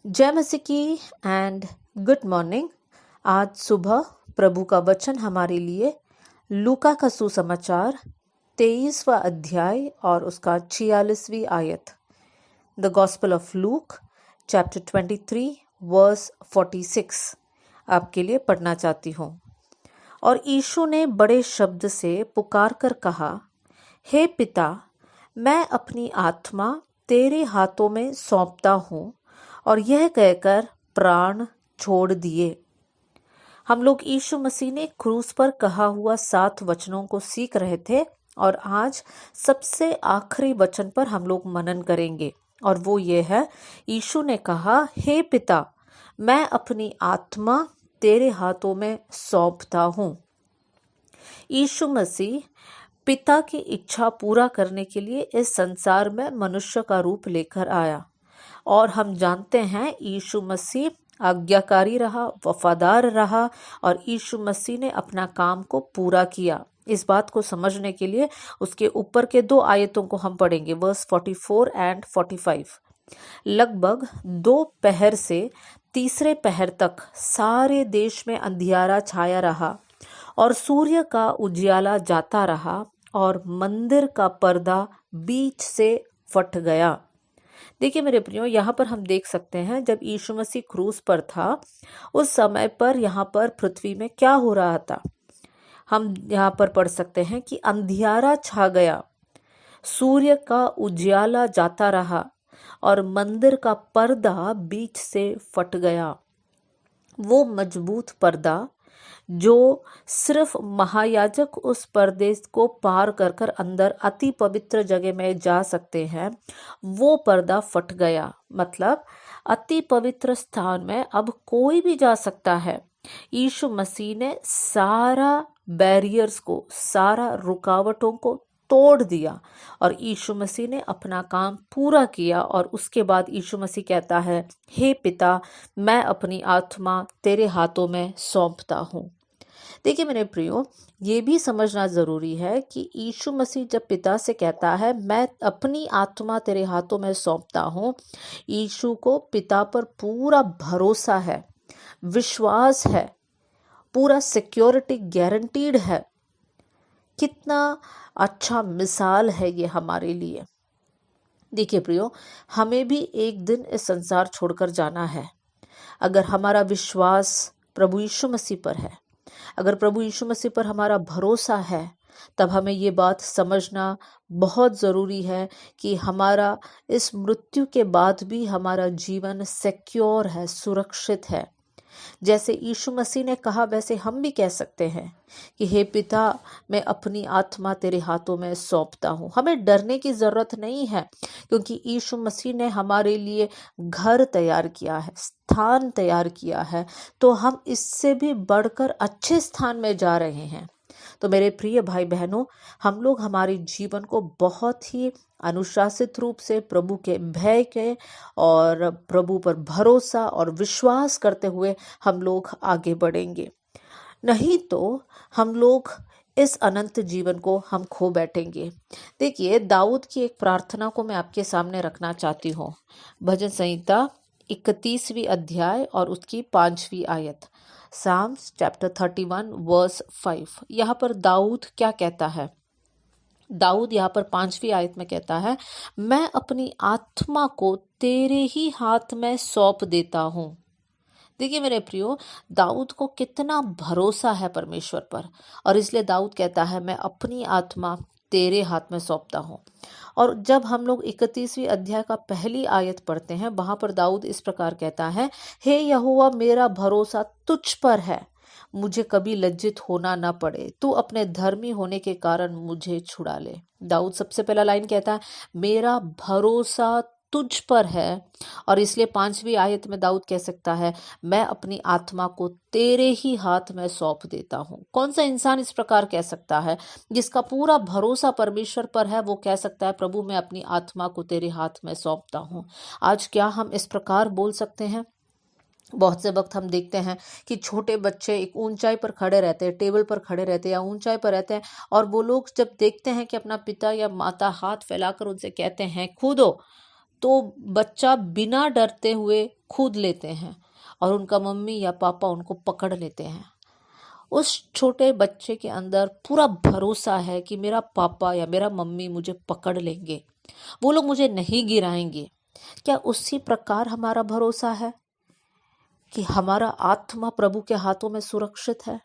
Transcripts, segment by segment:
जय मसीह की एंड गुड मॉर्निंग। आज सुबह प्रभु का वचन हमारे लिए लूका का सुसमाचार 23वां अध्याय और उसका 46वीं आयत, the gospel of Luke chapter 23 verse 46 आपके लिए पढ़ना चाहती हूँ। और यीशु ने बड़े शब्द से पुकार कर कहा, हे पिता, मैं अपनी आत्मा तेरे हाथों में सौंपता हूँ। और यह कहकर प्राण छोड़ दिए। हम लोग यीशु मसीह ने क्रूस पर कहा हुआ 7 वचनों को सीख रहे थे और आज सबसे आखिरी वचन पर हम लोग मनन करेंगे और वो ये है, यीशु ने कहा, हे पिता, मैं अपनी आत्मा तेरे हाथों में सौंपता हूँ। यीशु मसीह पिता की इच्छा पूरा करने के लिए इस संसार में मनुष्य का रूप लेकर आया और हम जानते हैं यीशु मसीह आज्ञाकारी रहा, वफादार रहा और यीशु मसीह ने अपना काम को पूरा किया। इस बात को समझने के लिए उसके ऊपर के 2 आयतों को हम पढ़ेंगे, वर्स 44 एंड 45। लगभग 2 पहर से तीसरे पहर तक सारे देश में अंधियारा छाया रहा और सूर्य का उजियाला जाता रहा और मंदिर का पर्दा बीच से फट गया। देखिए मेरे प्रियो, यहाँ पर हम देख सकते हैं जब यीशु मसीह क्रूस पर था उस समय पर यहाँ पर पृथ्वी में क्या हो रहा था। हम यहाँ पर पढ़ सकते हैं कि अंधियारा छा गया, सूर्य का उजियाला जाता रहा और मंदिर का पर्दा बीच से फट गया। वो मजबूत पर्दा जो सिर्फ महायाजक उस पर्दे को पार कर कर अंदर अति पवित्र जगह में जा सकते हैं, वो पर्दा फट गया। मतलब अति पवित्र स्थान में अब कोई भी जा सकता है। यीशु मसीह ने सारा बैरियर्स को, सारा रुकावटों को तोड़ दिया और यीशु मसीह ने अपना काम पूरा किया। और उसके बाद यीशु मसीह कहता है, हे पिता, मैं अपनी आत्मा तेरे हाथों में सौंपता हूँ। देखिए मेरे प्रियो, ये भी समझना जरूरी है कि यीशु मसीह जब पिता से कहता है मैं अपनी आत्मा तेरे हाथों में सौंपता हूँ, यीशु को पिता पर पूरा भरोसा है, विश्वास है, पूरा सिक्योरिटी गारंटीड है। कितना अच्छा मिसाल है ये हमारे लिए। देखिए प्रियो, हमें भी एक दिन इस संसार छोड़कर जाना है। अगर हमारा विश्वास प्रभु यीशु मसीह पर है, अगर प्रभु यीशु मसीह पर हमारा भरोसा है, तब हमें ये बात समझना बहुत ज़रूरी है कि हमारा इस मृत्यु के बाद भी हमारा जीवन सिक्योर है, सुरक्षित है। जैसे यीशु मसीह ने कहा वैसे हम भी कह सकते हैं कि हे पिता, मैं अपनी आत्मा तेरे हाथों में सौंपता हूँ। हमें डरने की ज़रूरत नहीं है क्योंकि यीशु मसीह ने हमारे लिए घर तैयार किया है, स्थान तैयार किया है, तो हम इससे भी बढ़कर अच्छे स्थान में जा रहे हैं। तो मेरे प्रिय भाई बहनों, हम लोग हमारे जीवन को बहुत ही अनुशासित रूप से प्रभु के भय के और प्रभु पर भरोसा और विश्वास करते हुए हम लोग आगे बढ़ेंगे। नहीं तो हम लोग इस अनंत जीवन को हम खो बैठेंगे। देखिए, दाऊद की एक प्रार्थना को मैं आपके सामने रखना चाहती हूँ। भजन संहिता 31वीं अध्याय और उसकी 5वीं आयत, साम्स चैप्टर 31 वर्स 5। यहाँ पर दाऊद क्या कहता है? दाऊद यहाँ पर 5वीं आयत में कहता है, मैं अपनी आत्मा को तेरे ही हाथ में सौंप देता हूँ। देखिए मेरे प्रियो, दाऊद को कितना भरोसा है परमेश्वर पर और इसलिए दाऊद कहता है मैं अपनी आत्मा तेरे हाथ में सौंपता हूँ। और जब हम लोग 31वीं अध्याय का पहली आयत पढ़ते हैं, वहां पर दाऊद इस प्रकार कहता है, हे यहोवा, मेरा भरोसा तुझ पर है, मुझे कभी लज्जित होना ना पड़े, तू अपने धर्मी होने के कारण मुझे छुड़ा ले। दाऊद सबसे पहला लाइन कहता है मेरा भरोसा तुझ पर है और इसलिए 5वीं आयत में दाऊद कह सकता है मैं अपनी आत्मा को तेरे ही हाथ में सौंप देता हूँ। कौन सा इंसान इस प्रकार कह सकता है? जिसका पूरा भरोसा परमेश्वर पर है वो कह सकता है प्रभु, मैं अपनी आत्मा को तेरे हाथ में सौंपता हूँ। आज क्या हम इस प्रकार बोल सकते हैं? बहुत से वक्त हम देखते हैं कि छोटे बच्चे एक ऊंचाई पर खड़े रहते हैं, टेबल पर खड़े रहते हैं या ऊंचाई पर रहते हैं, और वो लोग जब देखते हैं कि अपना पिता या माता हाथ फैलाकर उनसे कहते हैं कूदो, तो बच्चा बिना डरते हुए कूद लेते हैं और उनका मम्मी या पापा उनको पकड़ लेते हैं। उस छोटे बच्चे के अंदर पूरा भरोसा है कि मेरा पापा या मेरा मम्मी मुझे पकड़ लेंगे, वो लोग मुझे नहीं गिराएंगे। क्या उसी प्रकार हमारा भरोसा है कि हमारा आत्मा प्रभु के हाथों में सुरक्षित है?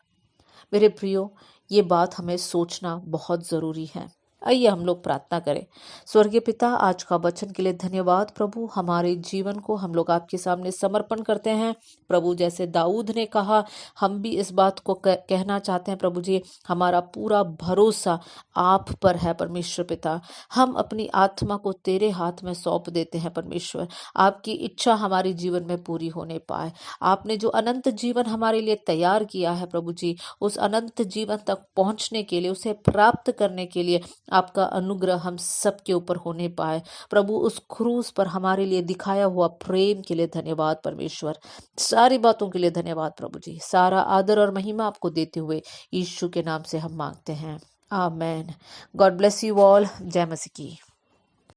मेरे प्रियो, ये बात हमें सोचना बहुत जरूरी है। आइए हम लोग प्रार्थना करें। स्वर्गीय पिता, आज का वचन के लिए धन्यवाद प्रभु। हमारे जीवन को हम लोग आपके सामने समर्पण करते हैं प्रभु। जैसे दाऊद ने कहा, हम भी इस बात को कहना चाहते हैं प्रभु जी, हमारा पूरा भरोसा आप पर है परमेश्वर पिता। हम अपनी आत्मा को तेरे हाथ में सौंप देते हैं परमेश्वर। आपकी इच्छा हमारे जीवन में पूरी होने पाए। आपने जो अनंत जीवन हमारे लिए तैयार किया है प्रभु जी, उस अनंत जीवन तक पहुंचने के लिए, उसे प्राप्त करने के लिए आपका अनुग्रह हम सबके ऊपर होने पाए प्रभु। उस क्रूस पर हमारे लिए दिखाया हुआ प्रेम के लिए धन्यवाद परमेश्वर। सारी बातों के लिए धन्यवाद प्रभु जी। सारा आदर और महिमा आपको देते हुए यीशु के नाम से हम मांगते हैं, आमेन। God bless you all. जय मसीह की।